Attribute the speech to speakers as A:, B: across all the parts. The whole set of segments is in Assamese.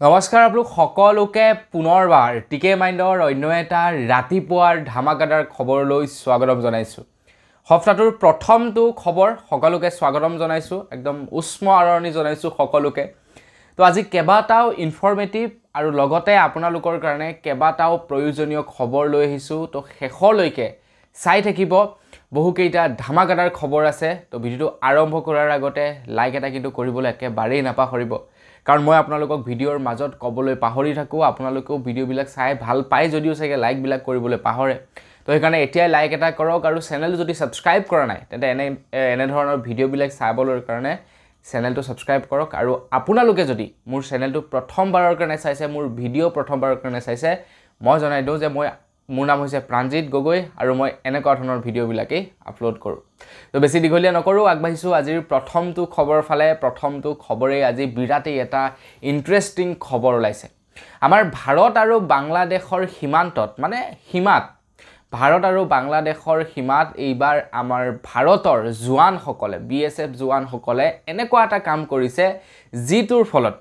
A: নমস্কাৰ আপোনালোক সকলোকে পুনৰবাৰ টিকে মাইণ্ডৰ অন্য এটা ৰাতিপুৱাৰ ধামাকাদাৰ খবৰলৈ স্বাগতম জনাইছোঁ। সপ্তাহটোৰ প্ৰথমটো খবৰ সকলোকে স্বাগতম জনাইছোঁ, একদম উষ্ম আদৰণি জনাইছোঁ সকলোকে। তো আজি কেইবাটাও ইনফৰমেটিভ আৰু লগতে আপোনালোকৰ কাৰণে কেইবাটাও প্ৰয়োজনীয় খবৰ লৈ আহিছোঁ। তো শেষলৈকে চাই থাকিব, বহুকেইটা ধামাকাদাৰ খবৰ আছে। তো ভিডিঅ'টো আৰম্ভ কৰাৰ আগতে লাইক এটা কিন্তু কৰিবলৈ একেবাৰেই নাপাহৰিব, কাৰণ মই আপোনালোকক ভিডিঅ'ৰ মাজত ক'বলৈ পাহৰি থাকোঁ। আপোনালোকেও ভিডিঅ'বিলাক চাই ভাল পায় যদিও চাগে লাইকবিলাক কৰিবলৈ পাহৰে। তো সেইকাৰণে এতিয়াই লাইক এটা কৰক, আৰু চেনেল যদি ছাবস্ক্ৰাইব কৰা নাই তেন্তে এনেধৰণৰ ভিডিঅ'বিলাক চাবলৈ কাৰণে চেনেলটো ছাবস্ক্ৰাইব কৰক। আৰু আপোনালোকে যদি মোৰ চেনেলটো প্ৰথমবাৰৰ কাৰণে চাইছে, মোৰ ভিডিঅ' প্ৰথমবাৰৰ কাৰণে চাইছে, মই জনাই দিওঁ যে মোৰ নাম হৈছে প্ৰাণজিৎ গগৈ আৰু মই এনেকুৱা ধৰণৰ ভিডিঅ'বিলাকেই আপলোড কৰোঁ। তো বেছি দীঘলীয়া নকৰোঁ, আগবাঢ়িছোঁ আজিৰ প্ৰথমটো খবৰ ফালে। প্ৰথমটো খবৰেই আজি বিৰাটেই এটা ইণ্টাৰেষ্টিং খবৰ ওলাইছে। আমাৰ ভাৰত আৰু বাংলাদেশৰ সীমান্তত, মানে সীমাত, ভাৰত আৰু বাংলাদেশৰ সীমাত এইবাৰ আমাৰ ভাৰতৰ জোৱানসকলে, BSF জোৱানসকলে এনেকুৱা এটা কাম কৰিছে যিটোৰ ফলত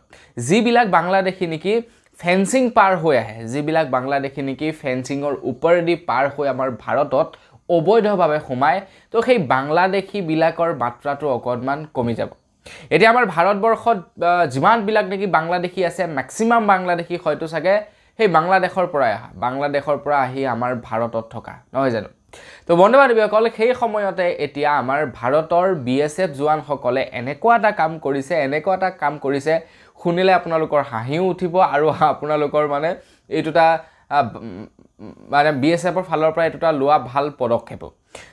A: যিবিলাক বাংলাদেশী নেকি ফেন্সিং পাৰ হৈ আহে, যিবিলাক বাংলাদেশী নেকি ফেন্সিঙৰ ওপৰেদি পাৰ হৈ আমাৰ ভাৰতত অবৈধভাৱে সোমায়, তো সেই বাংলাদেশীবিলাকৰ মাত্ৰাটো অকণমান কমি যাব। এতিয়া আমাৰ ভাৰতবৰ্ষত যিমানবিলাক নেকি বাংলাদেশী আছে, মেক্সিমাম বাংলাদেশী হয়তো চাগে সেই বাংলাদেশৰ পৰা আহি আমাৰ ভাৰতত থকা, নহয় জানো? তো বন্ধু বান্ধৱীসকল, সেই সময়তে এতিয়া আমাৰ ভাৰতৰ BSF জোৱানসকলে এনেকুৱা এটা কাম কৰিছে, শুনিলে আপোনালোকৰ হাঁহিও উঠিব, আৰু আপোনালোকৰ এইটোটা BSFৰ ফালৰ পৰা এইটোটা লোৱা ভাল পদক্ষেপ।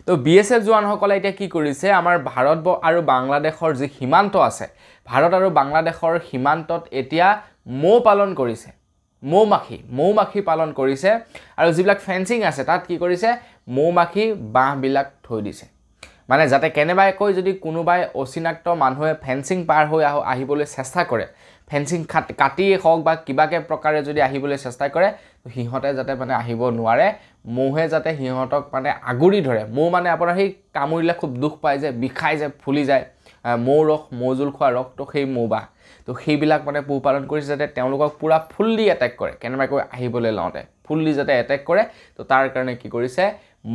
A: তো BSF জোৱানসকলে এতিয়া কি কৰিছে, আমাৰ ভাৰত আৰু বাংলাদেশৰ যি সীমান্ত আছে, ভাৰত আৰু বাংলাদেশৰ সীমান্তত এতিয়া মৌমাখি পালন কৰিছে, আৰু যিবিলাক ফেন্সিং আছে তাত কি কৰিছে, মৌমাখি বাঁহবিলাক থৈ দিছে। মানে যাতে কেনেবাকৈ যদি কোনোবাই অচিনাক্ত মানুহে ফেন্সিং পাৰ হৈ আহিবলৈ চেষ্টা কৰে, ফেন্সিং কাটিয়ে হওক বা কিবাকে প্ৰকাৰে যদি আহিবলৈ চেষ্টা কৰে, সিহঁতে যাতে আহিব নোৱাৰে, মৌহে যাতে সিহঁতক আগুৰি ধৰে। মৌ আপোনাৰ সেই কামুৰিলে খুব দুখ পায় যে, বিষাই যায়, ফুলি যায়, মৌ জোল খোৱা ৰসটো সেই মৌবাহ। তো সেইবিলাক পোহপালন কৰিছে যাতে তেওঁলোকক পূৰা ফুল দি এটেক কৰে, কেনেবাকৈ আহিবলৈ লওঁতে ফুল দি যাতে এটেক কৰে। তো তাৰ কাৰণে কি কৰিছে,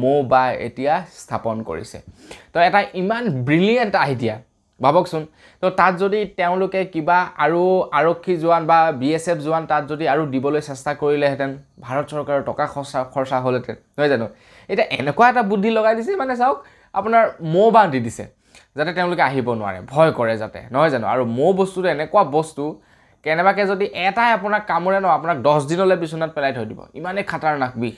A: মৌবাহ এতিয়া স্থাপন কৰিছে। তো এটা ইমান ব্ৰিলিয়েণ্ট আইডিয়া, ভাবকচোন। তো তাত যদি তেওঁলোকে কিবা আৰু আৰক্ষী জোৱান বা BSF জোৱান তাত যদি আৰু দিবলৈ চেষ্টা কৰিলেহেঁতেন, ভাৰত চৰকাৰৰ টকা খৰচা হ'লহেঁতেন, নহয় জানো? এতিয়া এনেকুৱা এটা বুদ্ধি লগাই দিছে, চাওক, আপোনাৰ মৌ বান্ধ দি দিছে যাতে তেওঁলোকে আহিব নোৱাৰে, ভয় কৰে যাতে, নহয় জানো? আৰু মৌ বস্তুটো এনেকুৱা বস্তু, কেনেবাকৈ যদি এটাই আপোনাক কামোৰে ন, আপোনাক 10 দিনলৈ বিচনাত পেলাই থৈ দিব, ইমানেই খাটাৰনাক বিষ।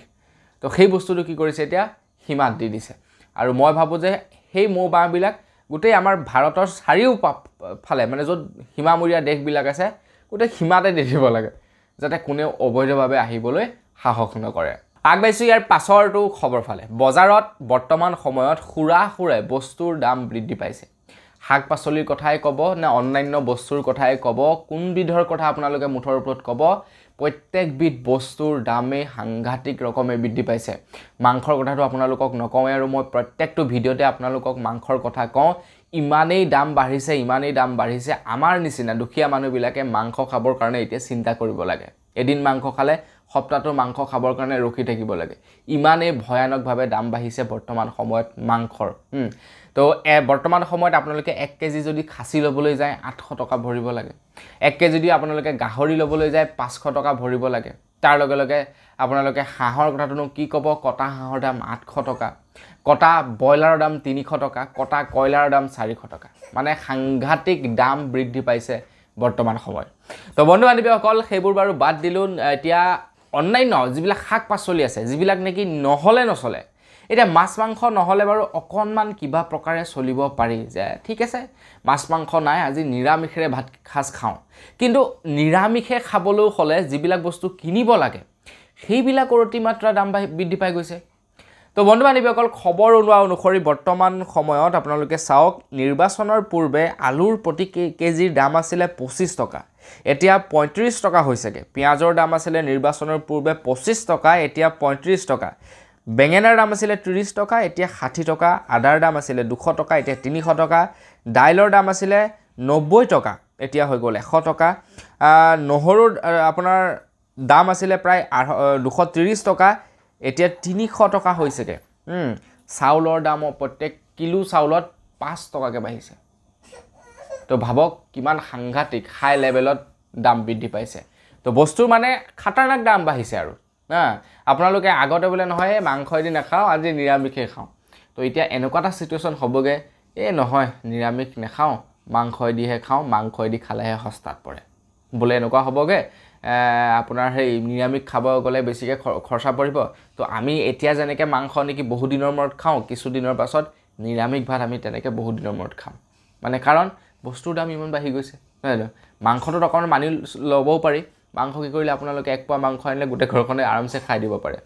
A: তো সেই বস্তুটো কি কৰিছে, এতিয়া সীমাত দি দিছে। আৰু মই ভাবোঁ যে সেই মৌ বাঁহবিলাক গোটেই আমাৰ ভাৰতৰ চাৰিওফালে, য'ত সীমামূৰীয়া দেশবিলাক আছে, গোটেই সীমাতে দি দিব লাগে, যাতে কোনেও অবৈধভাৱে আহিবলৈ সাহস নকৰে। আগবাঢ়িছোঁ ইয়াৰ পাছৰটো খবৰ ফালে। বজাৰত বৰ্তমান সময়ত সুৰে বস্তুৰ দাম বৃদ্ধি পাইছে। শাক পাচলিৰ কথাই ক'ব নে অন্যান্য বস্তুৰ কথাই ক'ব, কোনবিধৰ কথা আপোনালোকে মুঠৰ ওপৰত ক'ব, প্ৰত্যেকবিধ বস্তুৰ দামেই সাংঘাতিক ৰকমে বৃদ্ধি পাইছে। মাংসৰ কথাটো আপোনালোকক নকওঁৱে, আৰু মই প্ৰত্যেকটো ভিডিঅ'তে আপোনালোকক মাংসৰ কথা কওঁ। ইমানেই দাম বাঢ়িছে, আমাৰ নিচিনা দুখীয়া মানুহবিলাকে মাংস খাবৰ কাৰণে এতিয়া চিন্তা কৰিব লাগে। এদিন মাংস খালে সপ্তাহটোৰ মাংস খাবৰ কাৰণে ৰখি থাকিব লাগে, ইমানেই ভয়ানকভাৱে দাম বাঢ়িছে বৰ্তমান সময়ত মাংসৰ। তো বৰ্তমান সময়ত আপোনালোকে 1 কেজি যদি খাচী ল'বলৈ যায় 800 টকা ভৰিব লাগে, 1 কেজি যদি আপোনালোকে গাহৰি ল'বলৈ যায় 500 টকা ভৰিব লাগে। তাৰ লগে লগে আপোনালোকে হাঁহৰ কথাটোনো কি ক'ব, কটা হাঁহৰ দাম 800 টকা, কটা ব্ৰইলাৰৰ দাম 300 টকা, কটা কয়লাৰৰ দাম 400 টকা। সাংঘাতিক দাম বৃদ্ধি পাইছে বৰ্তমান সময়ত। তো বন্ধু বান্ধৱীসকল, সেইবোৰ বাৰু বাদ দিলোঁ। এতিয়া অন্যান্য যিবিলাক শাক পাচলি আছে, যিবিলাক নেকি নহ'লে নচলে, এতিয়া মাছ মাংস নহ'লে বাৰু অকণমান কিবা প্ৰকাৰে চলিব পাৰি, যে ঠিক আছে মাছ মাংস নাই, আজি নিৰামিষেৰে ভাত সাজ খাওঁ। কিন্তু নিৰামিষে খাবলৈ হ'লে যিবিলাক বস্তু কিনিব লাগে, সেইবিলাকৰ অতিমাত্ৰা দাম বৃদ্ধি পাই গৈছে। তো বন্ধু বান্ধৱীসকল, খবৰ ওলোৱা অনুসৰি বৰ্তমান সময়ত আপোনালোকে চাওক, নিৰ্বাচনৰ পূৰ্বে আলুৰ প্ৰতি কেজিৰ দাম আছিলে 25 টকা, এতিয়া 35 টকা হৈছেগৈ। পিঁয়াজৰ দাম আছিলে নিৰ্বাচনৰ পূৰ্বে 25 টকা, এতিয়া 35 টকা। বেঙেনাৰ দাম আছিলে 30 টকা, এতিয়া 60 টকা। আদাৰ দাম আছিলে 200 টকা, এতিয়া 300 টকা। দাইলৰ দাম আছিলে 90 টকা, এতিয়া হৈ গ'ল 100 টকা। নহৰুৰ আপোনাৰ দাম আছিলে প্ৰায় 230 টকা এতিয়া 300 টকা হৈছেগে চাউলৰ দাম প্ৰত্যেক কিলো চাউলত 5 টকাকে বাঢ়িছে তো ভাবক কিমান সাংঘাতিক হাই লেভেলত দাম বৃদ্ধি পাইছে তো বস্তুৰ মানে খাটাৰনাক দাম বাঢ়িছে আৰু আপোনালোকে আগতে বোলে নহয় মাংস এদি নাখাওঁ আজি নিৰামিষে খাওঁ তো এতিয়া এনেকুৱা এটা সিচুৱেশ্যন হ'বগে নহয় নিৰামিষ নাখাওঁ মাংস এদিহে খাওঁ মাংস এদি খালেহে সস্তাত পৰে বোলে এনেকুৱা হ'বগে আপোনাৰ সেই নিৰামিষ খাব গ'লে বেছিকৈ খৰচা পৰিব তো আমি এতিয়া যেনেকৈ মাংস নেকি বহু দিনৰ মূৰত খাওঁ কিছু দিনৰ পাছত নিৰামিষ ভাত আমি তেনেকৈ বহু দিনৰ মূৰত খাম মানে কাৰণ বস্তুৰ দাম ইমান বাঢ়ি গৈছে নহয় মাংসটোত অকণমান মানি ল'বও পাৰি মাংস কি কৰিলে আপোনালোকে এক পোৱা মাংস আনিলে গোটেই ঘৰখনে আৰামছে খাই দিব পাৰে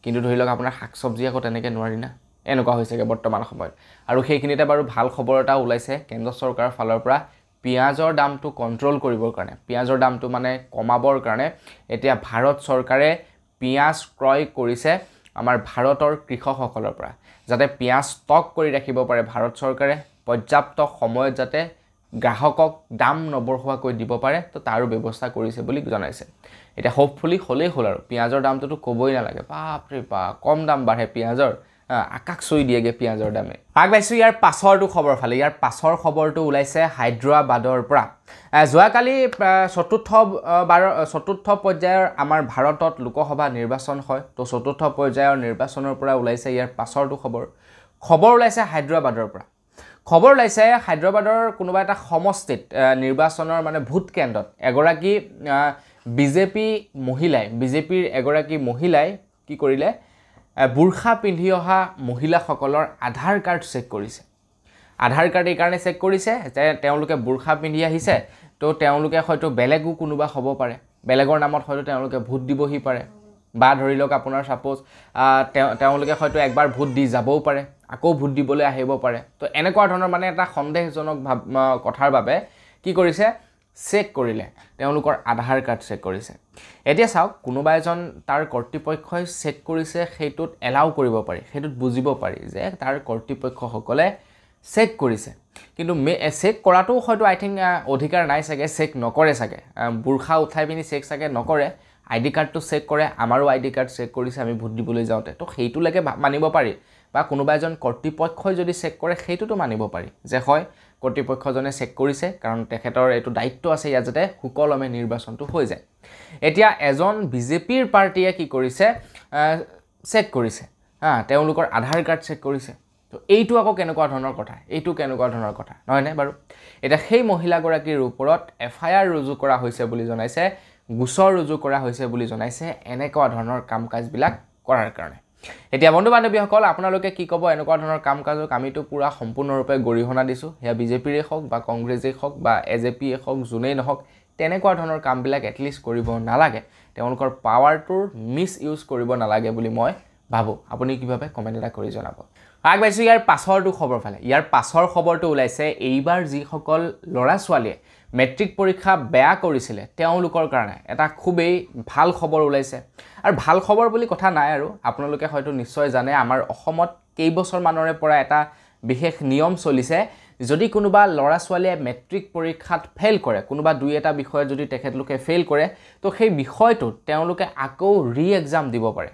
A: কিন্তু ধৰি লওক আপোনাৰ শাক চব্জি আকৌ তেনেকৈ নোৱাৰি না এনেকুৱা হৈছেগে বৰ্তমান সময়ত আৰু সেইখিনিতে বাৰু ভাল খবৰ এটা ওলাইছে কেন্দ্ৰ চৰকাৰৰ ফালৰ পৰা পিঁয়াজৰ দামটো কণ্ট্ৰল কৰিবৰ কাৰণে পিঁয়াজৰ দামটো মানে কমাবৰ কাৰণে এতিয়া ভাৰত চৰকাৰে পিঁয়াজ ক্ৰয় কৰিছে আমাৰ ভাৰতৰ কৃষকসকলৰ পৰা যাতে পিঁয়াজ ষ্টক কৰি ৰাখিব পাৰে ভাৰত চৰকাৰে পৰ্যাপ্ত সময়ত যাতে গ্ৰাহকক দাম নবঢ়োৱাকৈ দিব পাৰে তো তাৰো ব্যৱস্থা কৰিছে বুলি জনাইছে এতিয়া হোপফুলি হ'লেই হ'ল আৰু পিঁয়াজৰ দামটোতো ক'বই নালাগে বাপৰে বাপ কম দাম বাঢ়ে পিঁয়াজৰ আকাশ চুই দিয়েগে পিঁয়াজৰ দামে আগবাইছোঁ ইয়াৰ পাছৰটো খবৰ ফালে ইয়াৰ পাছৰ খবৰটো ওলাইছে হায়দৰাবাদৰ পৰা যোৱাকালি চতুৰ্থ পৰ্যায়ৰ আমাৰ ভাৰতত লোকসভা নিৰ্বাচন হয় তো চতুৰ্থ পৰ্যায়ৰ নিৰ্বাচনৰ পৰা ওলাইছে ইয়াৰ পাছৰটো খবৰ ওলাইছে হায়দৰাবাদৰ পৰা খবৰ ওলাইছে হায়দৰাবাদৰ কোনোবা এটা সমষ্টিত নিৰ্বাচনৰ মানে ভোট কেন্দ্ৰত এগৰাকী বিজেপিৰ এগৰাকী মহিলাই কি কৰিলে বুৰখা পিন্ধি অহা মহিলাসকলৰ আধাৰ কাৰ্ড চেক কৰিছে আধাৰ কাৰ্ড এই কাৰণে চেক কৰিছে যে তেওঁলোকে বুৰখা পিন্ধি আহিছে তো তেওঁলোকে হয়তো বেলেগো কোনোবা হ'ব পাৰে বেলেগৰ নামত হয়তো তেওঁলোকে ভোট দিবহি পাৰে বা ধৰি লওক আপোনাৰ সাপোজ তেওঁলোকে হয়তো একবাৰ ভোট দি যাবও পাৰে আকৌ ভোট দিবলৈ আহিব পাৰে তো এনেকুৱা ধৰণৰ মানে এটা সন্দেহজনক কথাৰ বাবে কি কৰিছে চেক কৰিলে তেওঁলোকৰ আধাৰ কাৰ্ড চেক কৰিছে এতিয়া চাওক কোনোবা এজন তাৰ কৰ্তৃপক্ষই চেক কৰিছে সেইটোত এলাউ কৰিব পাৰি সেইটোত বুজিব পাৰি যে তাৰ কৰ্তৃপক্ষসকলে চেক কৰিছে কিন্তু চেক কৰাটো হয়তো আই থিংক অধিকাৰ নাই চাগে চেক নকৰে চাগে বুৰখা উঠাই পিনি চেক চাগে নকৰে আইডি কাৰ্ডটো চেক কৰে আমাৰো আইডি কাৰ্ড চেক কৰিছে আমি ভোট দিবলৈ যাওঁতে তো সেইটোলৈকে মানিব পাৰি বা কোনোবা এজন কৰ্তৃপক্ষই যদি চেক কৰে সেইটোতো মানিব পাৰি যে হয় কৰ্তৃপক্ষজনে চেক কৰিছে কাৰণ তেখেতৰ এইটো দায়িত্ব আছে ইয়াত যাতে সুকলমে নিৰ্বাচনটো হৈ যায় এতিয়া এজন বিজেপিৰ পাৰ্টিয়ে কি কৰিছে চেক কৰিছে তেওঁলোকৰ আধাৰ কাৰ্ড চেক কৰিছে তো এইটো আকৌ কেনেকুৱা ধৰণৰ কথা নহয়নে বাৰু এতিয়া সেই মহিলাগৰাকীৰ ওপৰত FIR ৰুজু কৰা হৈছে বুলি জনাইছে গোচৰ ৰুজু কৰা হৈছে বুলি জনাইছে এনেকুৱা ধৰণৰ কাম কাজবিলাক কৰাৰ কাৰণে এতিয়া বন্ধু বান্ধৱীসকল আপোনালোকে কি ক'ব এনেকুৱা ধৰণৰ কাম কাজক আমিতো পুৰা সম্পূৰ্ণৰূপে গৰিহণা দিছোঁ সেয়া বিজেপিৰে হওক বা কংগ্ৰেছেই হওক বা AJPয়ে হওক যোনেই নহওক তেনেকুৱা ধৰণৰ কামবিলাক এটলিষ্ট কৰিব নালাগে তেওঁলোকৰ পাৱাৰটোৰ মিছ ইউজ কৰিব নালাগে বুলি মই ভাবোঁ আপুনি কিভাৱে কমেণ্ট এটা কৰি জনাব আগবাইছোঁ ইয়াৰ পাছৰটো খবৰ ফালে ইয়াৰ পাছৰ খবৰটো ওলাইছে এইবাৰ যিসকল ল'ৰা ছোৱালীয়ে মেট্ৰিক পৰীক্ষা বেয়া কৰিছিলে তেওঁলোকৰ কাৰণে এটা খুবেই ভাল খবৰ ওলাইছে আৰু ভাল খবৰ বুলি কথা নাই আৰু আপোনালোকে হয়তো নিশ্চয় জানে আমাৰ অসমত কেইবছৰমানৰে পৰা এটা বিশেষ নিয়ম চলিছে যদি কোনোবা ল'ৰা ছোৱালীয়ে মেট্ৰিক পৰীক্ষাত ফেইল কৰে কোনোবা দুই এটা বিষয়ত যদি তেখেতলোকে ফেইল কৰে তো সেই বিষয়টোত তেওঁলোকে আকৌ ৰি-এক্সাম দিব পাৰে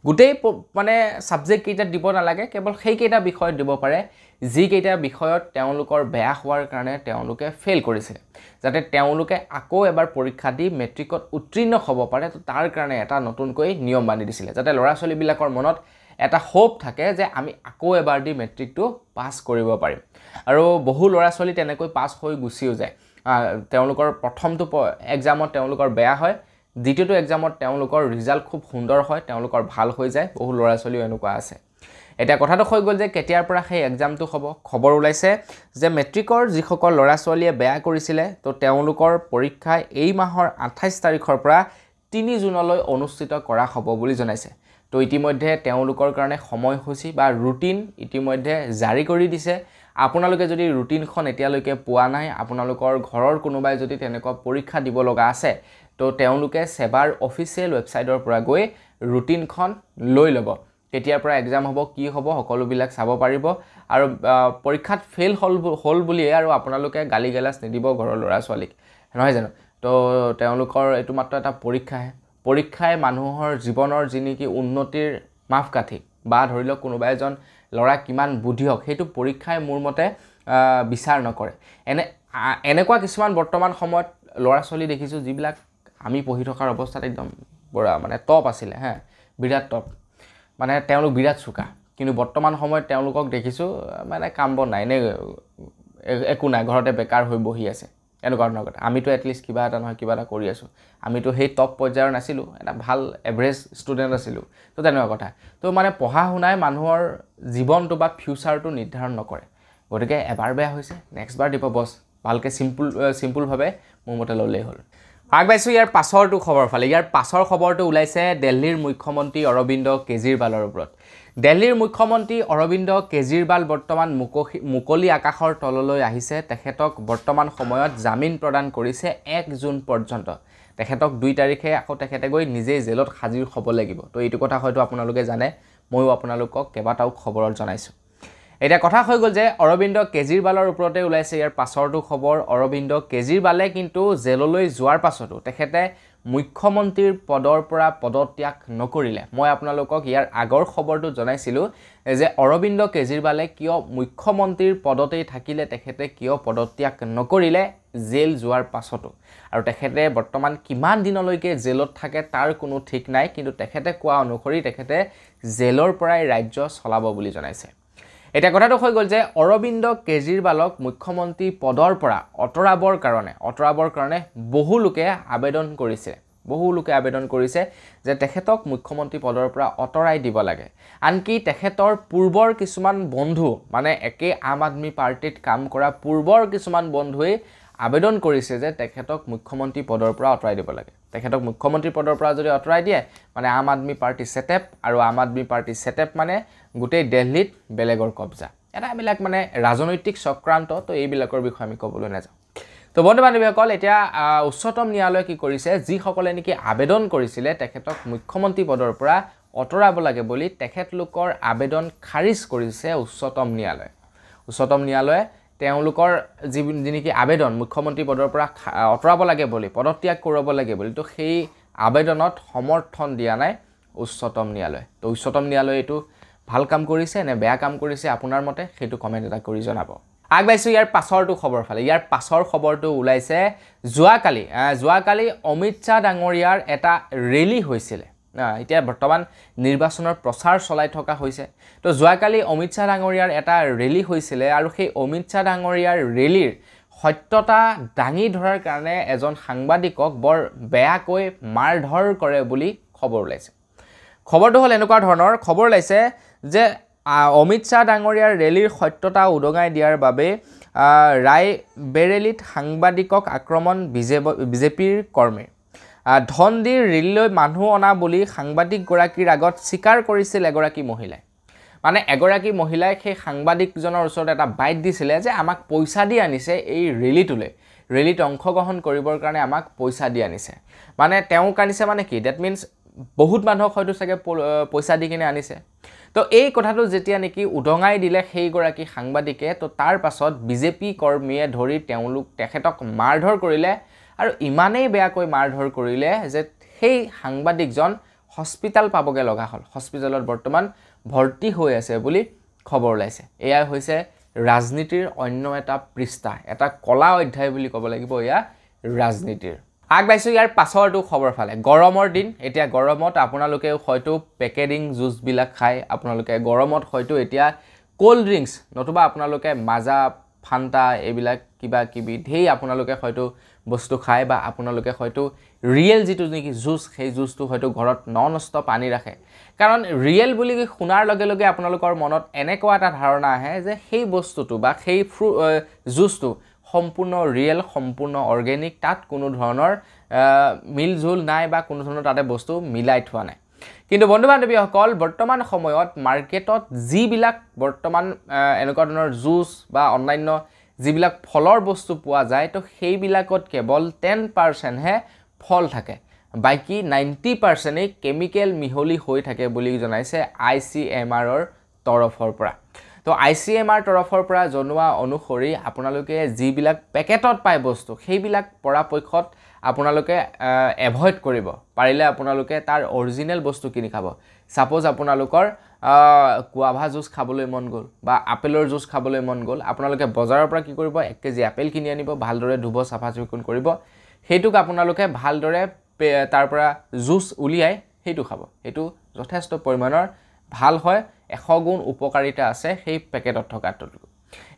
A: গোটেই মানে সাবজেক্ট কেইটা দিব নালাগে কেৱল সেইকেইটা বিষয়ত দিব পাৰে যিকেইটা বিষয়ত তেওঁলোকৰ বেয়া হোৱাৰ কাৰণে তেওঁলোকে ফেইল কৰিছিল যাতে তেওঁলোকে আকৌ এবাৰ পৰীক্ষা দি মেট্ৰিকত উত্তীৰ্ণ হ'ব পাৰে তো তাৰ কাৰণে এটা নতুনকৈ নিয়ম বান্ধি দিছিলে যাতে ল'ৰা ছোৱালীবিলাকৰ মনত এটা হোপ থাকে যে আমি আকৌ এবাৰ দি মেট্ৰিকটো পাছ কৰিব পাৰিম আৰু বহু ল'ৰা ছোৱালী তেনেকৈ পাছ হৈ গুচিও যায় তেওঁলোকৰ প্ৰথমটো এক্সামত তেওঁলোকৰ বেয়া হয় দ্বিতীয়টো এক্সামত তেওঁলোকৰ ৰিজাল্ট খুব সুন্দৰ হয় তেওঁলোকৰ ভাল হৈ যায় বহু ল'ৰা ছোৱালীও এনেকুৱা আছে এটা কথাটো হৈ গ'ল যে কেতিয়াৰ পৰা সেই এক্সামটো হ'ব খবৰ ওলাইছে যে মেট্ৰিকৰ যিসকল ল'ৰা ছোৱালীয়ে বেয়া কৰিছিলে তো তেওঁলোকৰ পৰীক্ষা এই মাহৰ 28 তাৰিখৰ পৰা 3 জুনলৈ অনুষ্ঠিত কৰা হ'ব বুলি জনাইছে তো ইতিমধ্যে তেওঁলোকৰ কাৰণে সময়সূচী বা ৰুটিন ইতিমধ্যে জাৰি কৰি দিছে আপোনালোকে যদি ৰুটিনখন এতিয়ালৈকে পোৱা নাই আপোনালোকৰ ঘৰৰ কোনোবাই যদি তেনেকুৱা পৰীক্ষা দিব লগা আছে তো তেওঁলোকে সেবাৰ অফিচিয়েল ৱেবছাইটৰ পৰা গৈ ৰুটিনখন লৈ ল'ব কেতিয়াৰ পৰা এক্সাম হ'ব কি হ'ব সকলোবিলাক চাব পাৰিব আৰু পৰীক্ষাত ফেইল হ'ল বুলিয়ে আৰু আপোনালোকে গালি গালাজ নিদিব ঘৰৰ ল'ৰা ছোৱালীক নহয় জানো তো তেওঁলোকৰ এইটো মাত্ৰ এটা পৰীক্ষাহে পৰীক্ষাই মানুহৰ জীৱনৰ যি নেকি উন্নতিৰ মাপকাঠি বা ধৰি লওক কোনোবা এজন ল'ৰা কিমান বুদ্ধি হওক সেইটো পৰীক্ষাই মোৰ মতে বিচাৰ নকৰে এনেকুৱা কিছুমান বৰ্তমান সময়ত ল'ৰা ছোৱালী দেখিছোঁ যিবিলাক আমি পঢ়ি থকাৰ অৱস্থাত একদম মানে টপ আছিলে হা বিৰাট টপ মানে তেওঁলোক বিৰাট চোকা কিন্তু বৰ্তমান সময়ত তেওঁলোকক দেখিছোঁ মানে কাম বন নাই নে একো নাই ঘৰতে বেকাৰ হৈ বহি আছে এনেকুৱা ধৰণৰ কথা আমিতো এটলিষ্ট কিবা এটা নহয় কিবা এটা কৰি আছোঁ আমিতো সেই টপ পৰ্যায়ৰ নাছিলোঁ এটা ভাল এভাৰেজ ষ্টুডেণ্ট আছিলোঁ তো তেনেকুৱা কথা তো মানে পঢ়া শুনাই মানুহৰ জীৱনটো বা ফিউচাৰটো নিৰ্ধাৰণ নকৰে গতিকে এবাৰ বেয়া হৈছে নেক্সট বাৰ দিব বছ ভালকৈ চিম্পুলভাৱে মোৰ মতে ল'লেই হ'ল আগবাইছোঁ ইয়াৰ পাছৰটো খবৰ ফালে ইয়াৰ পাছৰ খবৰটো ওলাইছে দিল্লীৰ মুখ্যমন্ত্ৰী অৰবিন্দ কেজৰিৱালৰ ওপৰত দিল্লীৰ মুখ্যমন্ত্ৰী অৰবিন্দ কেজৰিৱাল বৰ্তমান মুকলি আকাশৰ তললৈ আহিছে তেখেতক বৰ্তমান সময়ত জামিন প্ৰদান কৰিছে 1 জুন পৰ্যন্ত তেখেতক 2 তাৰিখে আকৌ তেখেতে গৈ নিজেই জেলত হাজিৰ হ'ব লাগিব তো এইটো কথা হয়তো আপোনালোকে জানে ময়ো আপোনালোকক কেইবাটাও খবৰত জনাইছোঁ এটা কথা হৈ গ'ল যে অৰবিন্দ কেজৰিৱালৰ ওপৰতে ওলাইছে ইয়াৰ পাছৰটো খবৰ অৰবিন্দ কেজৰিৱালে কিন্তু জেললৈ যোৱাৰ পাছতো তেখেতে মুখ্যমন্ত্ৰীৰ পদৰ পৰা পদত্যাগ নকৰিলে মই আপোনালোকক ইয়াৰ আগৰ খবৰটো জনাইছিলোঁ যে অৰবিন্দ কেজৰিৱালে কিয় মুখ্যমন্ত্ৰীৰ পদতেই থাকিলে তেখেতে কিয় পদত্যাগ নকৰিলে জেল যোৱাৰ পাছতো আৰু তেখেতে বৰ্তমান কিমান দিনলৈকে জেলত থাকে তাৰ কোনো ঠিক নাই কিন্তু তেখেতে কোৱা অনুসৰি তেখেতে জেলৰ পৰাই ৰাজ্য চলাব বুলি জনাইছে এটা কথাটো হৈ গ'ল যে অৰবিন্দ কেজৰিৱালক মুখ্যমন্ত্ৰী পদৰ পৰা অতৰাবৰ কাৰণে বহু লোকে আবেদন কৰিছে যে তেখেতক মুখ্যমন্ত্ৰী পদৰ পৰা অতৰাই দিব লাগে আনকি তেখেতৰ পূৰ্বৰ কিছুমান বন্ধু মানে একে আম আদমি পাৰ্টিত কাম কৰা পূৰ্বৰ কিছুমান বন্ধুৱে আবেদন কৰিছে যে তেখেতক মুখ্যমন্ত্ৰী পদৰ পৰা অতৰাই দিব লাগে তেখেতক মুখ্যমন্ত্ৰী পদৰ পৰা যদি অতৰাই দিয়ে মানে আম আদমি পাৰ্টি সেটআপ আৰু আম আদমি পাৰ্টি সেটআপ মানে গোটেই দিল্লীত বেলেগৰ কব্জা এটাবিলাক মানে ৰাজনৈতিক চক্ৰান্ত তো এইবিলাকৰ বিষয়ে আমি ক'বলৈ নাযাওঁ তো বন্ধু বান্ধৱীসকল এতিয়া উচ্চতম ন্যায়ালয়ে কি কৰিছে যিসকলে নেকি আবেদন কৰিছিলে তেখেতক মুখ্যমন্ত্ৰী পদৰ পৰা অতৰাব লাগে বুলি তেখেতলোকৰ আবেদন খাৰিজ কৰিছে উচ্চতম ন্যায়ালয়ে তেওঁলোকৰ যি নেকি আবেদন মুখ্যমন্ত্ৰী পদৰ পৰা অতৰাব লাগে বুলি পদত্যাগ কৰিব লাগে বুলি তো সেই আবেদনত সমৰ্থন দিয়া নাই উচ্চতম ন্যায়ালয়ে তো উচ্চতম ন্যায়ালয়ে এইটো ভাল কাম কৰিছে নে বেয়া কাম কৰিছে আপোনাৰ মতে সেইটো কমেণ্ট এটা কৰি জনাব আগবাইছোঁ ইয়াৰ পাছৰটো খবৰ ফালে ইয়াৰ পাছৰ খবৰটো ওলাইছে যোৱাকালি অমিত শ্বাহ ডাঙৰীয়াৰ এটা ৰেলী হৈছিলে এতিয়া বৰ্তমান নিৰ্বাচনৰ প্ৰচাৰ চলাই থকা হৈছে তো যোৱাকালি অমিত শ্বাহ ডাঙৰীয়াৰ এটা ৰেলী হৈছিলে আৰু সেই অমিত শ্বাহ ডাঙৰীয়াৰ ৰেলীৰ সত্যতা দাঙি ধৰাৰ কাৰণে এজন সাংবাদিকক বৰ বেয়াকৈ মাৰধৰ কৰে বুলি খবৰ ওলাইছে খবৰটো হ'ল এনেকুৱা ধৰণৰ খবৰ ওলাইছে যে অমিত শ্বাহ ডাঙৰীয়াৰ ৰেলীৰ সত্যতা উদঙাই দিয়াৰ বাবে ৰায়বেৰেলীত সাংবাদিকক আক্ৰমণ বিজেপিৰ কৰ্মী ধন দি ৰেলীলৈ মানুহ অনা বুলি সাংবাদিকগৰাকীৰ আগত স্বীকাৰ কৰিছিল এগৰাকী মহিলাই মানে এগৰাকী মহিলাই সেই সাংবাদিকজনৰ ওচৰত এটা বাইট দিছিলে যে আমাক পইচা দি আনিছে এই ৰেলীত অংশগ্ৰহণ কৰিবৰ কাৰণে আমাক পইচা দি আনিছে মানে তেওঁক আনিছে মানে কি ডেট মিনছ বহুত মানুহক হয়তো চাগে পইচা দি কিনে আনিছে তো এই কথাটো যেতিয়া নেকি উদঙাই দিলে সেইগৰাকী সাংবাদিকে তো তাৰ পাছত বিজেপি কৰ্মীয়ে ধৰি তেখেতক মাৰধৰ কৰিলে আৰু ইমানেই বেয়াকৈ মাৰধৰ কৰিলে যে সেই সাংবাদিকজন হস্পিটাল পাবগে লগা হ'ল হস্পিটালত বৰ্তমান ভৰ্তি হৈ আছে বুলি খবৰ ওলাইছে এয়া হৈছে ৰাজনীতিৰ অন্য এটা পৃষ্ঠা এটা কলা অধ্যায় বুলি ক'ব লাগিব এয়া ৰাজনীতিৰ আগবাইছোঁ ইয়াৰ পাছৰটো খবৰ ফালে গৰমৰ দিন এতিয়া গৰমত আপোনালোকে হয়তো পেকেজিং জুচবিলাক খায় আপোনালোকে গৰমত হয়তো এতিয়া কোল্ড ড্ৰিংকছ নতুবা আপোনালোকে মাজা ফান্তা এইবিলাক কিবা কিবি ধেই আপোনালোকে হয়তো বস্তু খায় বা আপোনালোকে হয়তো ৰিয়েল যিটো নেকি জুচ সেই জুচটো হয়তো ঘৰত নষ্ট পানী ৰাখে কাৰণ ৰিয়েল বুলি শুনাৰ লগে লগে আপোনালোকৰ মনত এনেকুৱা এটা ধাৰণা আহে যে সেই বস্তুটো বা সেই জুচটো সম্পূৰ্ণ ৰিয়েল সম্পূৰ্ণ অৰ্গেনিক তাত কোনো ধৰণৰ মিলঝুল নাই বা কোনো ধৰণৰ তাতে বস্তু মিলাই থোৱা নাই কিন্তু বন্ধু বান্ধৱীসকল বৰ্তমান সময়ত মাৰ্কেটত যিবিলাক বৰ্তমান এনেকুৱা ধৰণৰ জুচ বা অন্যান্য যিবিলাক ফলৰ বস্তু পোৱা যায় তো সেইবিলাকত কেৱল 10% হে ফল থাকে বাকি 90% কেমিকেল মিহলি হৈ থাকে বুলি জনাইছে ICMRৰ তৰফৰ পৰা তো ICMR তৰফৰ পৰা জনোৱা অনুসৰি আপোনালোকে যিবিলাক পেকেটত পায় বস্তু সেইবিলাক পৰাপক্ষত আপোনালোকে এভয়েড কৰিব পাৰিলে আপোনালোকে তাৰ অৰিজিনেল বস্তু কিনি খাব সাপোজ আপোনালোকৰ গুৱাভা জুচ খাবলৈ মন গ'ল বা আপেলৰ জুচ খাবলৈ মন গ'ল আপোনালোকে বজাৰৰ পৰা কি কৰিব 1 কেজি আপেল কিনি আনিব ভালদৰে ধুব চাফা চিকুণ কৰিব হেতুক আপোনালোকে ভালদৰে তাৰ পৰা জুচ উলিয়াই হেতু খাব হেতু যথেষ্ট পৰিমাণৰ ভাল হয় 100 গুণ উপকাৰিতা আছে সেই পেকেটত থকাটো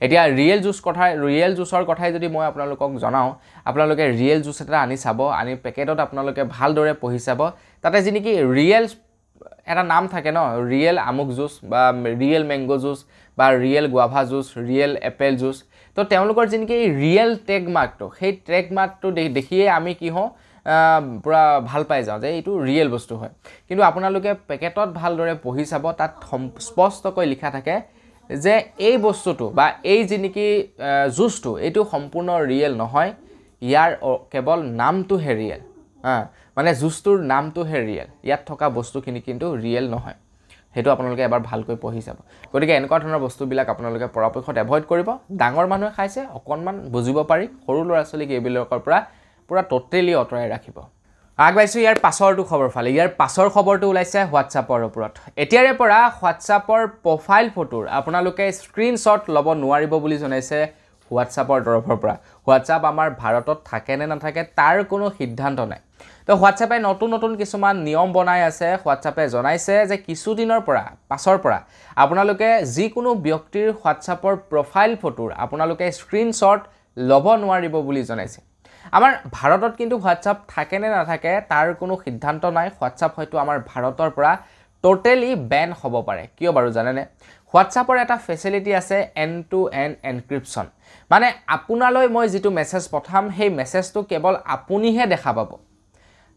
A: এতিয়া ৰিয়েল জুচৰ কথাই যদি মই আপোনালোকক জনাও আপোনালোকে ৰিয়েল জুচ এটা আনি চাব আনি পেকেটত আপোনালোকে ভালদৰে পঢ়ি চাব তাতে যি নেকি ৰিয়েল এটা নাম থাকে ন ৰিয়েল আমুক জুচ বা ৰিয়েল ম্যাঙ্গো জুচ বা real guava juice real Apple juice তো তেওঁলোকৰ যি নেকি ৰিয়েল টেগ মাৰ্কটো সেই টেগ মাৰ্কটো দেখিয়ে আমি কি হওঁ পুৰা ভাল পাই যাওঁ যে এইটো ৰিয়েল বস্তু হয় কিন্তু আপোনালোকে পেকেটত ভালদৰে পঢ়ি চাব তাত স্পষ্টকৈ লিখা থাকে যে এই বস্তুটো বা এই যি নেকি জুচটো এইটো সম্পূৰ্ণ ৰিয়েল নহয় ইয়াৰ কেৱল নামটোহে ৰিয়েল মানে জুচটোৰ নামটোহে ৰিয়েল ইয়াত থকা বস্তুখিনি কিন্তু ৰিয়েল নহয় হেতু আপোনালোকে এবাৰ ভালকৈ পঢ়ি চাব গতিকে এনেকুৱা ধৰণৰ বস্তুবিলাক আপোনালোকে পৰাপক্ষত এভয়েড কৰিব ডাঙৰ মানুহে খাইছে অকণমান বুজিব পাৰি সৰু ল'ৰা ছোৱালীক এইবিলাকৰ পৰা পুৰা টোটেলি অতৰাই ৰাখিব আগবাইছো ইয়াৰ পাছৰটো খবৰ ফালে ইয়াৰ পাছৰ খবৰটো ওলাইছে হোৱাটছআপৰ ওপৰত এতিয়াৰে পৰা হোৱাটছআপৰ প্ৰফাইল ফটোৰ আপোনালোকে স্ক্ৰীনশ্বট ল'ব নোৱাৰিব বুলি জনাইছে হোৱাটছআপৰ তৰফৰ পৰা হোৱাটছআপ আমাৰ ভাৰতত থাকে নে নাথাকে তাৰ কোনো সিদ্ধান্ত নাই তো হোৱাটছআপে নতুন কিছুমান নিয়ম বনাই আছে হোৱাটছআপে জনাইছে যে কিছুদিনৰ পৰা পাছৰ পৰা আপোনালোকে যিকোনো ব্যক্তিৰ হোৱাটছআপৰ প্ৰফাইল ফটোৰ আপোনালোকে স্ক্ৰীনশ্বট ল'ব নোৱাৰিব বুলি জনাইছে আমাৰ ভাৰতত কিন্তু হোৱাটছআপ থাকে নে নাথাকে তাৰ কোনো সিদ্ধান্ত নাই হোৱাটছআপ হয়তো আমাৰ ভাৰতৰ পৰা টোটেলি বেন হ'ব পাৰে কিয় বাৰু জানেনে হোৱাটছআপৰ এটা ফেচিলিটি আছে এণ্ড টু এণ্ড এনক্ৰিপশ্যন মানে আপোনালৈ মই যিটো মেছেজ পঠাম সেই মেছেজটো কেৱল আপুনিহে দেখা পাব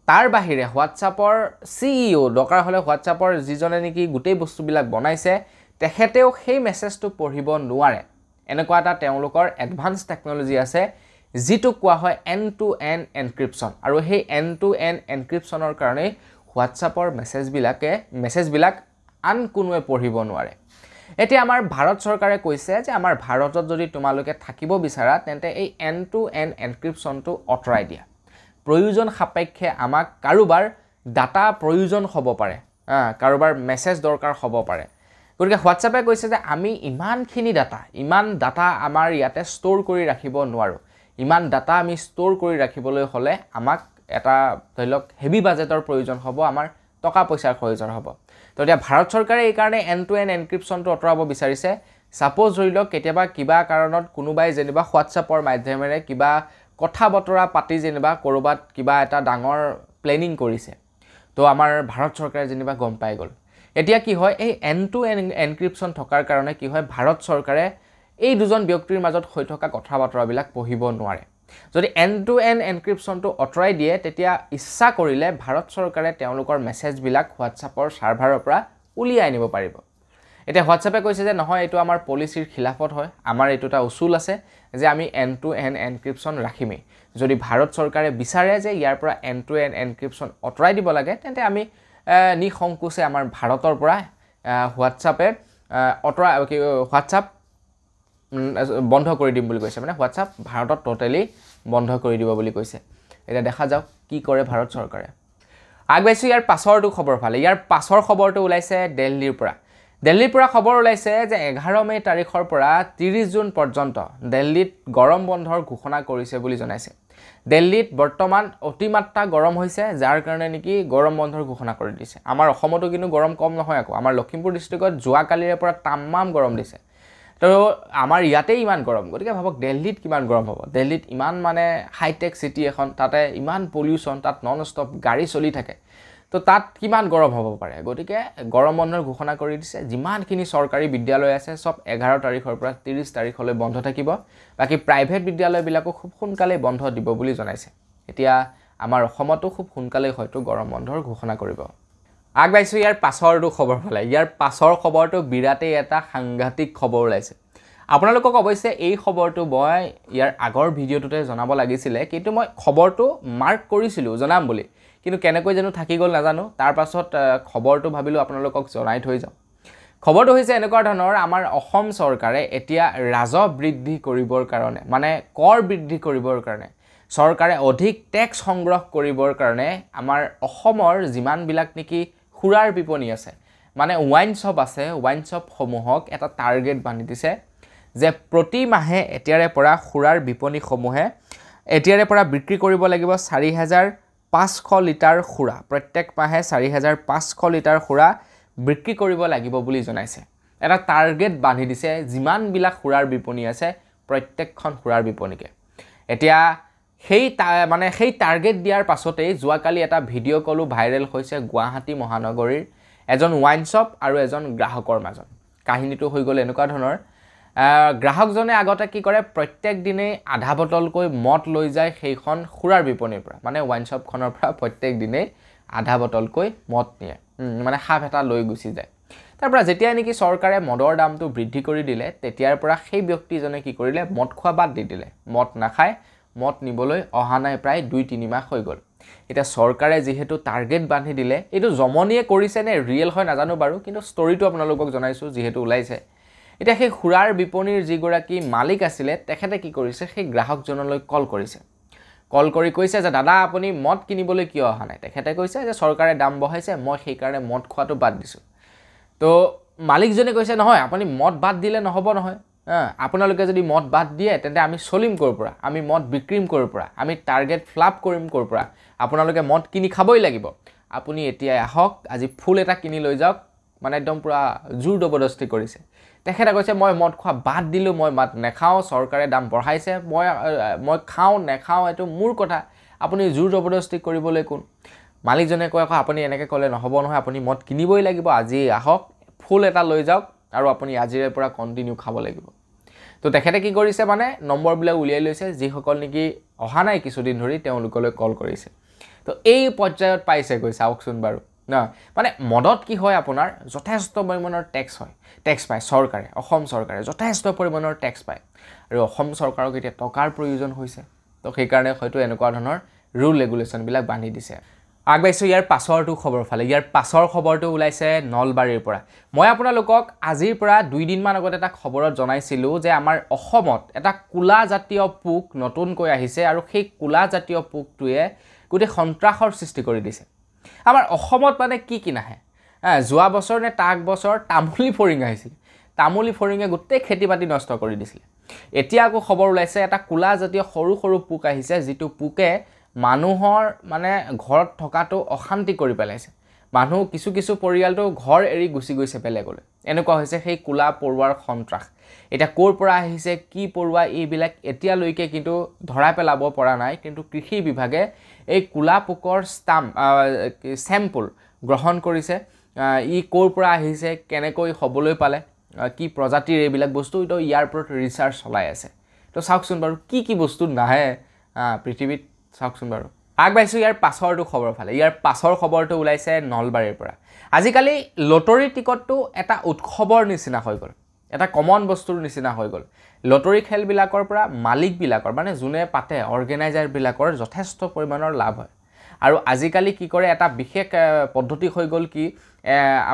A: তাৰ বাহিৰে হোৱাটছআপৰ CEO দৰকাৰ হ'লে হোৱাটছআপৰ যিজনে নেকি গোটেই বস্তুবিলাক বনাইছে তেখেতেও সেই মেছেজটো পঢ়িব নোৱাৰে এনেকুৱা এটা তেওঁলোকৰ এডভান্স টেকনলজি আছে যিটো কোৱা হয় এণ্ড টু এণ্ড এনক্ৰিপশ্যন আৰু সেই এণ্ড টু এণ্ড এনক্ৰিপশ্যনৰ কাৰণে হোৱাটছআপৰ মেছেজবিলাক আন কোনোৱে পঢ়িব নোৱাৰে এতিয়া আমাৰ ভাৰত চৰকাৰে কৈছে যে আমাৰ ভাৰতত যদি তোমালোকে থাকিব বিচাৰা তেন্তে এই এণ্ড টু এণ্ড এনক্ৰিপশ্যনটো অতৰাই দিয়া প্ৰয়োজন সাপেক্ষে আমাক কাৰোবাৰ ডাটা প্ৰয়োজন হ'ব পাৰে কাৰোবাৰ মেছেজ দৰকাৰ হ'ব পাৰে গতিকে হোৱাটছআপে কৈছে যে আমি ইমান ডাটা আমাৰ ইয়াতে ষ্ট'ৰ কৰি ৰাখিব নোৱাৰোঁ ইমান ডাটা আমি ষ্ট'ৰ কৰি ৰাখিবলৈ হ'লে আমাক এটা ধৰি লওক হেভি বাজেটৰ প্ৰয়োজন হ'ব আমাৰ টকা পইচাৰ প্ৰয়োজন হ'ব তো এতিয়া ভাৰত চৰকাৰে এই কাৰণে এণ্ড টু এণ্ড এনক্ৰিপশ্যনটো অতৰাব বিচাৰিছে সাপোজ ধৰি লওক কেতিয়াবা কিবা কাৰণত কোনোবাই যেনিবা হোৱাটছআপৰ মাধ্যমেৰে কিবা কথা বতৰা পাতি যেনিবা কৰবাত কিবা এটা ডাঙৰ প্লেনিং কৰিছে তো আমাৰ ভাৰত চৰকাৰে যেনিবা গম পাই গ'ল এতিয়া কি হয় এই এণ্ড টু এণ্ড এনক্ৰিপশ্যন থকাৰ কাৰণে কি হয় ভাৰত চৰকাৰে এই দুজন ব্যক্তিৰ মাজত হৈ থকা কথা বতৰাবিলাক পঢ়িব নোৱাৰে যদি এণ্ড টু এণ্ড এনক্ৰিপশ্যনটো অতৰাই দিয়ে তেতিয়া ইচ্ছা কৰিলে ভাৰত চৰকাৰে তেওঁলোকৰ মেছেজবিলাক হোৱাটছআপৰ ছাৰ্ভাৰৰ পৰা উলিয়াই আনিব পাৰিব এতিয়া হোৱাটছআপে কৈছে যে নহয় এইটো আমাৰ পলিচিৰ খিলাফত হয় আমাৰ এইটো এটা উচুল আছে যে আমি এণ্ড টু এণ্ড এনক্ৰিপশ্যন ৰাখিমেই যদি ভাৰত চৰকাৰে বিচাৰে যে ইয়াৰ পৰা এণ্ড টু এণ্ড এনক্ৰিপশ্যন অতৰাই দিব লাগে তেন্তে আমি নিসংকোচে আমাৰ ভাৰতৰ পৰা হোৱাটছআপ বন্ধ কৰি দিম বুলি কৈছে মানে হোৱাটছআপ ভাৰতত টোটেলি বন্ধ কৰি দিব বুলি কৈছে এটা দেখা যাওক কি কৰে ভাৰত চৰকাৰে আগবাইছো ইয়াৰ পাছৰটো খবৰ ফালে ইয়াৰ পাছৰ খবৰটো ওলাইছে দিল্লীৰ পৰা খবৰ ওলাইছে যে 11 মে তাৰিখৰ পৰা 30 জুন পৰ্যন্ত দিল্লীত গৰম বন্ধৰ ঘোষণা কৰিছে বুলি জনাইছে দিল্লীত বৰ্তমান অতিমাত্ৰা গৰম হৈছে যাৰ কাৰণে নেকি গৰম বন্ধৰ ঘোষণা কৰি দিছে আমাৰ অসমতো কিন্তু গৰম কম নহয় আকৌ আমাৰ লখিমপুৰ ডিষ্ট্ৰিক্টত যোৱা কালিৰে পৰা তামাম গৰম দিছে তো আমাৰ ইয়াতে ইমান গৰম গতিকে ভাবক দিল্লীত কিমান গৰম হ'ব দিল্লীত ইমান মানে হাইটেক সিটি এখন তাতে ইমান পলিউশ্যন তাত নন ষ্টপ গাড়ী চলি থাকে তো তাত কিমান গৰম হ'ব পাৰে গতিকে গৰম বন্ধৰ ঘোষণা কৰি দিছে যিমানখিনি চৰকাৰী বিদ্যালয় আছে সব 11 তাৰিখৰ পৰা 30 তাৰিখলৈ বন্ধ থাকিব বাকি প্ৰাইভেট বিদ্যালয়বিলাকো খুব সোনকালে বন্ধ দিব বুলি জনাইছে এতিয়া আমাৰ অসমতো খুব সোনকালে হয়তো গৰম বন্ধৰ ঘোষণা কৰিব আগবাইছো ইয়াৰ পাছৰটো খবৰ ফালে ইয়াৰ পাছৰ খবৰটো বিৰাটেই এটা সাংঘাতিক খবৰ ওলাইছে আপোনালোকক অৱশ্যে এই খবৰটো মই ইয়াৰ আগৰ ভিডিঅ'টোতে জনাব লাগিছিলে কিন্তু মই খবৰটো মাৰ্ক কৰিছিলোঁ জনাম বুলি কিন্তু কেনেকৈ জানো থাকি গ'ল নাজানো তাৰ পাছত খবৰটো ভাবিলোঁ আপোনালোকক জনাই থৈ যাওঁ খবৰটো হৈছে এনেকুৱা ধৰণৰ আমাৰ অসম চৰকাৰে এতিয়া ৰাজহ বৃদ্ধি কৰিবৰ কাৰণে মানে কৰ বৃদ্ধি কৰিবৰ কাৰণে চৰকাৰে অধিক টেক্স সংগ্ৰহ কৰিবৰ কাৰণে আমাৰ অসমৰ যিমানবিলাক নেকি সুৰাৰ বিপণী আছে মানে ওয়াইন শ্বপ আছে ওয়াইন শ্বপসমূহক এটা টাৰ্গেট বান্ধি দিছে যে প্ৰতি মাহে এতিয়াৰে পৰা সুৰাৰ বিপণীসমূহে এতিয়াৰে পৰা বিক্ৰী কৰিব লাগিব 4500 লিটাৰ সুৰা প্ৰত্যেক মাহে 4500 লিটাৰ সুৰা বিক্ৰী কৰিব লাগিব বুলি জনাইছে এটা টাৰ্গেট বান্ধি দিছে যিমানবিলাক সুৰাৰ বিপণী আছে প্ৰত্যেকখন সুৰাৰ বিপণীকে এতিয়া সেই টাৰ্গেট দিয়াৰ পাছতেই যোৱাকালি এটা ভিডিঅ' কলো ভাইৰেল হৈছে গুৱাহাটী মহানগৰীৰ এজন ওয়াইন শ্বপ আৰু এজন গ্ৰাহকৰ মাজত কাহিনীটো হৈ গ'ল এনেকুৱা ধৰণৰ গ্ৰাহকজনে আগতে কি কৰে প্ৰত্যেক দিনেই আধা বটলকৈ মদ লৈ যায় সেইখন সুৰাৰ বিপণীৰ পৰা মানে ওয়াইন শ্বপখনৰ পৰা প্ৰত্যেক দিনেই আধা বটলকৈ মদ নিয়ে মানে হাফ এটা লৈ গুচি যায় তাৰ পৰা যেতিয়া নেকি চৰকাৰে মদৰ দামটো বৃদ্ধি কৰি দিলে তেতিয়াৰ পৰা সেই ব্যক্তিজনে কি কৰিলে মদ খোৱা বাদ দি দিলে মদ নাখায় মদ নিবলৈ অহা নাই প্ৰায় 2-3 মাহ হৈ গ'ল এটা চৰকাৰে যেহেতু টাৰ্গেট বান্ধি দিলে এইটো জমনিয়ে কৰিছে নে ৰিয়েল হয় নাজানো বাৰু কিন্তু ষ্টৰিটো আপোনালোকক জনাইছো যেহেতু ওলাইছে এটা সেই খুৰাৰ বিপণীৰ যিগৰাকী মালিক আছিল তেখেতে কি কৰিছে সেই গ্ৰাহকজনলৈ কল কৰিছে কল কৰি কৈছে যে দাদা আপুনি মদ কিনিবলৈ কিয় অহা নাই তেখেতে কৈছে যে চৰকাৰে দাম বঢ়াইছে মই সেই কাৰণে মদ খোৱাটো বাদ দিছো তো মালিকজনে কৈছে নহয় আপুনি মদ বাদ দিলে নহব নহয় আপোনালোকে যদি মদ বাদ দিয়ে তেন্তে আমি চলিম কৰ পৰা আমি মদ বিক্ৰীম কৰ পৰা আমি টাৰ্গেট ফ্লাপ কৰিম কৰ পৰা আপোনালোকে মদ কিনি খাবই লাগিব আপুনি এতিয়া আহক আজি ফুল এটা কিনি লৈ যাওক মানে একদম পুৰা জোৰ জবৰদস্তি কৰিছে তেখেতে কৈছে মই মদ খোৱা বাদ দিলো মই মদ নেখাও চৰকাৰে দাম বঢ়াইছে মই খাও নেখাও এটো মোৰ কথা আপুনি জোৰ জবৰদস্তি কৰিবলৈ কোন মালিকজনে কয় আপুনি এনেকৈ ক'লে নহব নহয় আপুনি মদ কিনিবই লাগিব আজি আহক ফুল এটা লৈ যাওক আৰু আপুনি আজিৰে পৰা কন্টিনিউ খাব লাগিব তো তেখেতে কি কৰিছে মানে নম্বৰবিলাক উলিয়াই লৈছে যিসকল নেকি অহা নাই কিছুদিন ধৰি তেওঁলোকলৈ কল কৰিছে তো এই পৰ্যায়ত পাইছে গৈ চাওকচোন বাৰু না মানে মদত কি হয় আপোনাৰ যথেষ্ট পৰিমাণৰ টেক্স পায় চৰকাৰে অসম চৰকাৰে যথেষ্ট পৰিমাণৰ টেক্স পায় আৰু অসম চৰকাৰক এতিয়া টকাৰ প্ৰয়োজন হৈছে তো সেই কাৰণে হয়তো এনেকুৱা ধৰণৰ ৰুল ৰেগুলেশন বিলাক বান্ধি দিছে আগবাইছো ইয়াৰ পাছৰটো খবৰ ফালে ইয়াৰ পাছৰ খবৰটো ওলাইছে নলবাৰীৰ পৰা মই আপোনালোকক আজিৰ পৰা 2 দিন মান আগত এটা খবৰত জনাইছিলো যে আমাৰ অসমত এটা কুলা জাতীয় পোক নতুনকৈ আহিছে আৰু সেই কুলা জাতীয় পোকটোৱে গোটেই সন্ত্ৰাসৰ সৃষ্টি কৰি দিছে আমাৰ অসমত মানে কি নাহে যোৱা বছৰ নে তাক বছৰ তামুলী ফৰিং আহিছিল তামুলী ফৰিঙে গোটেই খেতিবাতি নষ্ট কৰি দিছিল এতিয়া আকৌ খবৰ ওলাইছে এটা কুলা জাতীয় সৰু সৰু পোক আহিছে যিটো পোকে মানুহৰ মানে ঘৰত থকাটো অশান্তি কৰি পেলাইছে মানুহ কিছু পৰিয়ালটো ঘৰ এৰি গুচি গৈছে বেলেগলৈ এনেকুৱা হৈছে সেই কুলা পৰুৱাৰ সন্ত্ৰাস এটা কোৰ পৰা আহিছে কি পৰুৱা এইবিলাক এতিয়ালৈকে কিন্তু ধৰা পেলাব পৰা নাই কিন্তু কৃষি বিভাগে এই কুলা পোকৰ স্যাম্পল গ্ৰহণ কৰিছে ই কোৰ পৰা আহিছে কেনেকৈ হবলৈ পালে কি প্ৰজাতিৰ এইবিলাক বস্তু তো ইয়াৰ ওপৰত ৰিচাৰ্চ চলাই আছে তো চাওকচোন বাৰু কি বস্তু নাহে পৃথিৱীত চাওকচোন বাৰু আগবাইছো ইয়াৰ পাছৰটো খবৰ ফালে ইয়াৰ পাছৰ খবৰটো ওলাইছে নলবাৰীৰ পৰা আজিকালি লটাৰী টিকটটো এটা উৎসৱৰ নিচিনা হৈ গ'ল এটা কমন বস্তুৰ নিচিনা হৈ গ'ল লটাৰী খেলবিলাকৰ পৰা মালিকবিলাকৰ মানে যোনে পাতে অৰ্গেনাইজাৰ বিলাকৰ যথেষ্ট পৰিমাণৰ লাভ হয় আৰু আজিকালি কি কৰে এটা বিশেষ পদ্ধতি হৈ গ'ল কি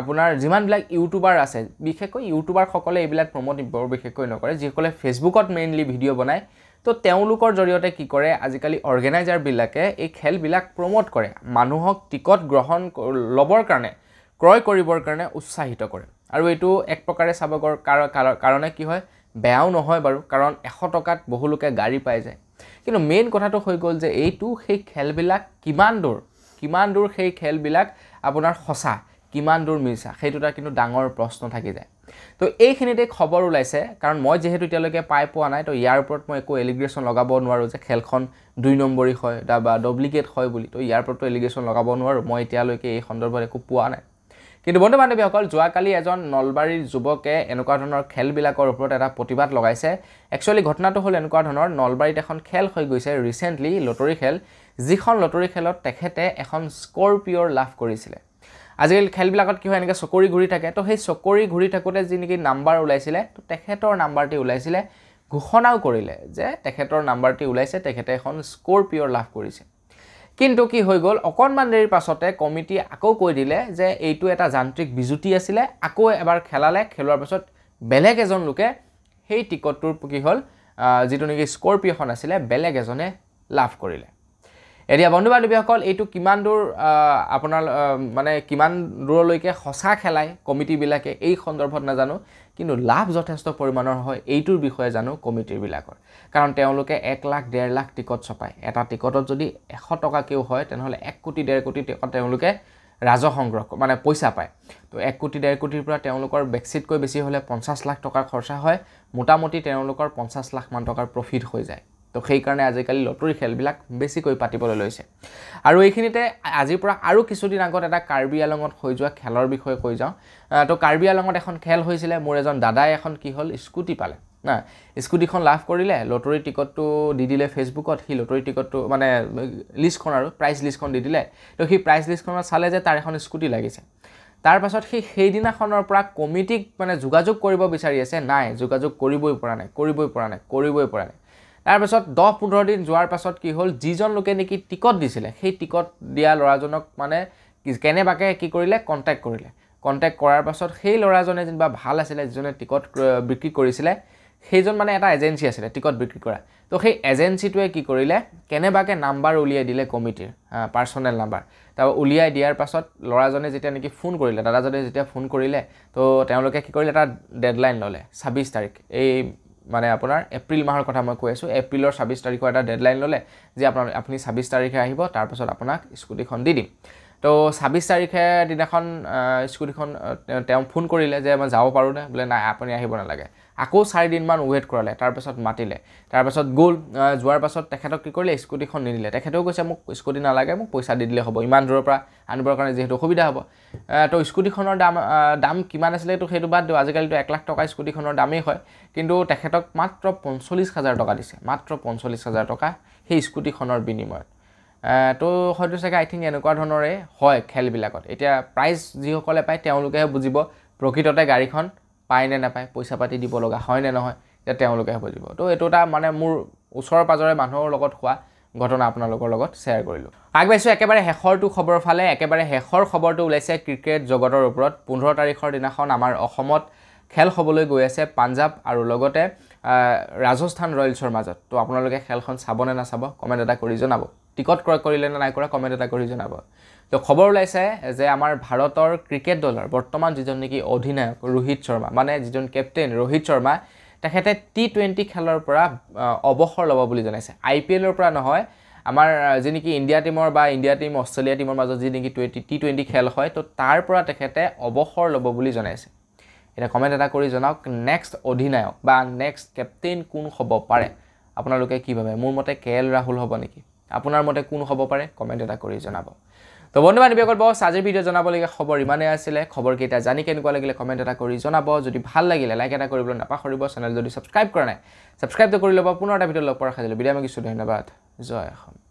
A: আপোনাৰ যিমানবিলাক ইউটিউবাৰ আছে বিশেষকৈ ইউটিউবাৰ সকলে এইবিলাক প্ৰমোট বৰ বিশেষকৈ নকৰে যিসকলে ফেচবুকত মেইনলি ভিডিঅ' বনায় তো তেওঁলোকৰ জৰিয়তে কি কৰে আজিকালি অৰ্গেনাইজাৰ বিলাকে এই খেলবিলাক প্ৰমোট কৰে মানুহক টিকট গ্ৰহণ লবৰ কাৰণে ক্ৰয় কৰিবৰ কাৰণে উৎসাহিত কৰে আৰু এইটো এক প্ৰকাৰে চাবগৰ কাৰণে কি হয় বেয়াও নহয় বাৰু কাৰণ 100 টকাত বহু লোকে গাড়ী পাই যায় কিন্তু মেইন কথাটো হৈ গ'ল যে এইটো সেই খেলবিলাক কিমান দূৰ সেই খেলবিলাক আপোনাৰ সঁচা কিমান দূৰ মিছা সেইটোটা কিন্তু ডাঙৰ প্ৰশ্ন থাকি যায় তো এইখিনিতে খবৰ ওলাইছে কাৰণ মই যেহেতু এতিয়ালৈকে পাই পোৱা নাই তো ইয়াৰ ওপৰত মই একো এলিগেশ্যন লগাব নোৱাৰো যে খেলখন 2 নম্বৰী হয় বা ডুপ্লিকেট হয় বুলি তো ইয়াৰ ওপৰত এলিগেশ্যন লগাব নোৱাৰো মই এতিয়ালৈকে এই সন্দৰ্ভত একো পোৱা নাই কিন্তু বন্ধু বান্ধৱীসকল যোৱাকালি এজন নলবাৰীৰ যুৱকে এনেকুৱা ধৰণৰ খেলবিলাকৰ ওপৰত এটা প্ৰতিবাদ লগাইছে একচুয়ালি ঘটনাটো হ'ল এনেকুৱা ধৰণৰ নলবাৰীত এখন খেল হৈ গৈছে ৰিসেন্টলি লটাৰী খেল যিখন লটাৰী খেলত তেখেতে এখন স্কৰপিঅ'ৰ লাভ কৰিছিল আজিকালি খেলবিলাকত কি হয় এনেকৈ চকৰি ঘূৰি থাকে তো সেই চকৰি ঘূৰি থাকোতে যি নেকি নাম্বাৰ ওলাইছিলে তো তেখেতৰ নাম্বাৰটি ওলাইছিলে ঘোষণাও কৰিলে যে তেখেতৰ নাম্বাৰটি ওলাইছে তেখেতে এখন স্কৰপিঅ'ৰ লাভ কৰিছে কিন্তু কি হৈ গ'ল অকনমান দেৰিৰ পাছতে কমিটি আকৌ কৈ দিলে যে এইটো এটা যান্ত্ৰিক বিজুতি আছিল আকৌ এবাৰ খেলালে খেলোৱাৰ পাছত বেলেগ এজন লোকে সেই টিকটটোৰ কি হ'ল যেটো নেকি স্কৰপিঅ'খন আছিল বেলেগ এজনে লাভ কৰিলে এতিয়া বন্ধু বান্ধৱীসকল এইটো কিমান দূৰ আপোনাৰ মানে কিমান দূৰলৈকে সঁচা খেলাই কমিটিবিলাকে এই সন্দৰ্ভত নাজানো কিন্তু লাভ যথেষ্ট পৰিমাণৰ হয় এইটোৰ বিষয়ে জানো কমিটিবিলাকৰ কাৰণ তেওঁলোকে 1 লাখ 1.5 লাখ টিকট ছপায় এটা টিকটত যদি 100 টকাকেও হয় তেনেহ'লে 1 কোটি 1.5 কোটি টকা তেওঁলোকে ৰাজহ সংগ্ৰহ মানে পইচা পায় তো 1 কোটি 1.5 কোটিৰ পৰা তেওঁলোকৰ বেক্সিটকৈ বেছি হ'লে 50 লাখ টকাৰ খৰচা হয় মোটামুটি তেওঁলোকৰ 50 লাখ মান টকাৰ প্ৰফিট হৈ যায় তো সেই কাৰণে আজিকালি লটাৰী খেলবিলাক বেছিকৈ পাতিবলৈ লৈছে আৰু এইখিনিতে আজিৰ পৰা আৰু কিছুদিন আগত এটা কাৰ্বি আলঙত হৈ যোৱা খেলৰ বিষয়ে কৈ যাওঁ তো কাৰ্বি আলঙত এখন খেল হৈছিলে মোৰ এজন দাদাই এখন কি হ'ল স্কুটি পালে না স্কুটিখন লাভ কৰিলে লটাৰী টিকটটো দি দিলে ফেচবুকত সি লটাৰী টিকটটো মানে লিষ্টখন আৰু প্ৰাইজ লিষ্টখন দি দিলে তো সি প্ৰাইজ লিষ্টখনত চালে যে তাৰ এখন স্কুটি লাগিছে তাৰ পাছত সি সেইদিনাখনৰ পৰা কমিটিক মানে যোগাযোগ কৰিব বিচাৰি আছে নাই যোগাযোগ কৰিবই পৰা নাই তাৰ পাছত 10-15 দিন যোৱাৰ পাছত কি হ'ল যিজন লোকে নেকি টিকট দিছিলে সেই টিকট দিয়া ল'ৰাজনক মানে কেনেবাকে কি কৰিলে কন্টেক্ট কৰাৰ পাছত সেই ল'ৰাজনে যেনিবা ভাল আছিলে যিজনে টিকট বিক্ৰী কৰিছিলে সেইজন মানে এটা এজেন্সি আছিলে টিকট বিক্ৰী কৰা তো সেই এজেন্সিটোৱে কি কৰিলে কেনেবাকে নাম্বাৰ উলিয়াই দিলে কমিটিৰ পাৰ্সোনেল নাম্বাৰ তাৰ উলিয়াই দিয়াৰ পাছত ল'ৰাজনে যেতিয়া নেকি ফোন কৰিলে দাদাজনে যেতিয়া ফোন কৰিলে তো তেওঁলোকে কি কৰিলে এটা ডেডলাইন ল'লে 26 তাৰিখ এই মানে আপোনাৰ এপ্ৰিল মাহৰ কথা মই কৈ আছোঁ এপ্ৰিলৰ 26 তাৰিখৰ এটা ডেডলাইন ল'লে যে আপুনি 26 তাৰিখে আহিব তাৰ পাছত আপোনাক স্কুটিখন দি দিম তো 26 তাৰিখে দিনাখন স্কুটিখন তেওঁ ফোন কৰিলে যে মই যাব পাৰোঁ নে বোলে নাই আপুনি আহিব নালাগে আকৌ 4 দিনমান ৱেইট কৰালে তাৰ পাছত মাতিলে তাৰ পাছত গ'ল যোৱাৰ পাছত তেখেতক কি কৰিলে স্কুটিখন নিদিলে তেখেতেও কৈছে মোক স্কুটি নালাগে মোক পইচা দি দিলে হ'ব ইমান দূৰৰ পৰা আনিবৰ কাৰণে যিহেতু সুবিধা হ'ব তো স্কুটিখনৰ দাম কিমান আছিলে তো সেইটো বাদ দিওঁ আজিকালিতো 1 লাখ টকা স্কুটিখনৰ দামেই হয় কিন্তু তেখেতক মাত্ৰ 45,000 টকা দিছে মাত্ৰ 45,000 টকা সেই স্কুটিখনৰ বিনিময়ত তো হয়তো চাগে আই থিংক এনেকুৱা ধৰণৰে হয় খেলবিলাকত এতিয়া প্ৰাইজ যিসকলে পায় তেওঁলোকেহে বুজিব প্ৰকৃততে গাড়ীখন পায় নে নাপায় পইচা পাতি দিব লগা হয় নে নহয় এতিয়া তেওঁলোকেহে বুজিব তো এইটো এটা মানে মোৰ ওচৰৰ পাজৰে মানুহৰ লগত হোৱা ঘটনা আপোনালোকৰ লগত শ্বেয়াৰ কৰিলোঁ আগবাইছোঁ একেবাৰে শেষৰটো খবৰ ফালে একেবাৰে শেষৰ খবৰটো ওলাইছে ক্ৰিকেট জগতৰ ওপৰত 15 তাৰিখৰ দিনাখন আমাৰ অসমত খেল হ'বলৈ গৈ আছে পাঞ্জাব আৰু লগতে ৰাজস্থান ৰয়েলছৰ মাজত তো আপোনালোকে খেলখন চাব নে নাচাব কমেণ্ট এটা কৰি জনাব টিকট ক্ৰয় কৰিলে নে নাই কৰা কমেণ্ট এটা কৰি জনাব তো খবৰ ওলাইছে যে আমাৰ ভাৰতৰ ক্ৰিকেট দলৰ বৰ্তমান যিজন নেকি অধিনায়ক ৰোহিত শৰ্মা মানে যিজন কেপ্টেইন ৰোহিত শৰ্মা তেখেতে T20 খেলৰ পৰা অৱসৰ ল'ব বুলি জনাইছে IPLৰ পৰা নহয় আমাৰ যি নেকি ইণ্ডিয়া টিমৰ বা ইণ্ডিয়া টিম অষ্ট্ৰেলিয়া টিমৰ মাজত যি নেকি T20 খেল হয় তো তাৰ পৰা তেখেতে অৱসৰ ল'ব বুলি জনাইছে এটা কমেণ্ট এটা কৰি জনাওক নেক্সট অধিনায়ক বা নেক্সট কেপ্টেইন কোন হ'ব পাৰে আপোনালোকে কি ভাবে মোৰ মতে KL ৰাহুল হ'ব নেকি আপোনাৰ মতে কোন হ'ব পাৰে কমেণ্ট এটা কৰি জনাব তো বন্ধু বান্ধৱীসকল বস আজিৰ ভিডিঅ' জনাবলগীয়া খবৰ ইমানেই আছিলে খবৰকেইটা জানি কেনেকুৱা লাগিলে কমেণ্ট এটা কৰি জনাব যদি ভাল লাগিলে লাইক এটা কৰিবলৈ নাপাহৰিব চেনেল যদি ছাবস্ক্ৰাইব কৰা নাই ছাবস্ক্ৰাইবটো কৰি ল'ব পুনৰ এটা ভিডিঅ' লগ পোৱাৰ আশা থাকিলে বিদায় মাগিছোঁ ধন্যবাদ জয় অসম